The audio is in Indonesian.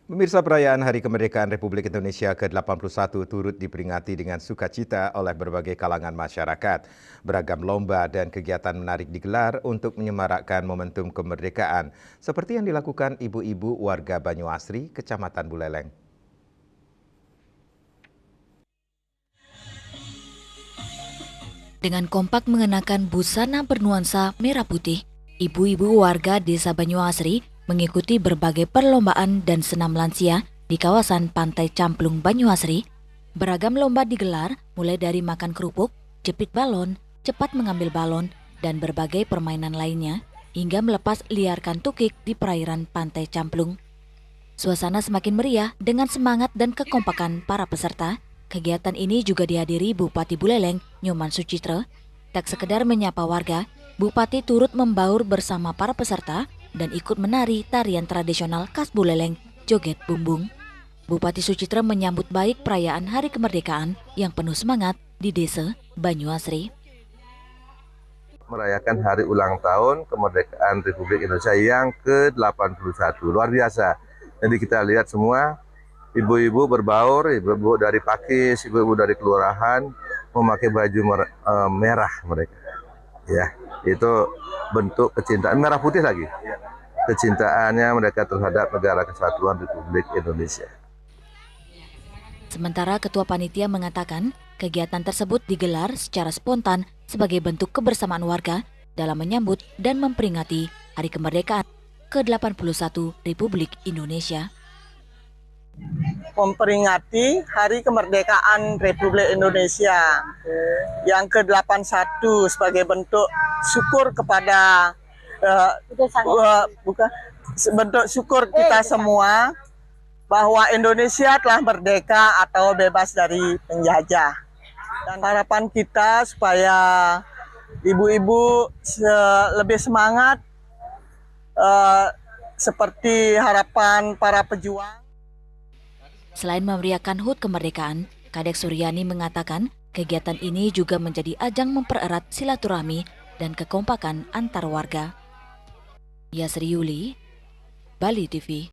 Pemirsa, perayaan Hari Kemerdekaan Republik Indonesia ke-81 turut diperingati dengan sukacita oleh berbagai kalangan masyarakat. Beragam lomba dan kegiatan menarik digelar untuk menyemarakkan momentum kemerdekaan, seperti yang dilakukan ibu-ibu warga Banyuasri, Kecamatan Buleleng. Dengan kompak mengenakan busana bernuansa merah putih, ibu-ibu warga Desa Banyuasri mengikuti berbagai perlombaan dan senam lansia di kawasan Pantai Camplung Banyuasri. Beragam lomba digelar mulai dari makan kerupuk, jepit balon, cepat mengambil balon, dan berbagai permainan lainnya hingga melepas liarkan tukik di perairan Pantai Camplung. Suasana semakin meriah dengan semangat dan kekompakan para peserta. Kegiatan ini juga dihadiri Bupati Buleleng, Nyoman Sucitra. Tak sekedar menyapa warga, Bupati turut membaur bersama para peserta dan ikut menari tarian tradisional khas Buleleng, joget bumbung. Bupati Sucitra menyambut baik perayaan Hari Kemerdekaan yang penuh semangat di Desa Banyuasri. Merayakan hari ulang tahun kemerdekaan Republik Indonesia yang ke-81. Luar biasa. Jadi kita lihat semua ibu-ibu berbaur, ibu-ibu dari Pakis, ibu-ibu dari kelurahan memakai baju merah mereka. Ya, itu bentuk kecintaan, merah putih lagi. Kecintaannya mereka terhadap negara kesatuan Republik Indonesia. Sementara Ketua Panitia mengatakan kegiatan tersebut digelar secara spontan sebagai bentuk kebersamaan warga dalam menyambut dan memperingati Hari Kemerdekaan ke-81 Republik Indonesia. Memperingati Hari Kemerdekaan Republik Indonesia yang ke-81 sebagai bentuk syukur kepada bentuk syukur kita semua bahwa Indonesia telah merdeka atau bebas dari penjajah. Dan harapan kita supaya ibu-ibu lebih semangat seperti harapan para pejuang. Selain memeriahkan HUT kemerdekaan, Kadek Suryani mengatakan kegiatan ini juga menjadi ajang mempererat silaturahmi dan kekompakan antar warga. Yasri Yuli, Bali TV.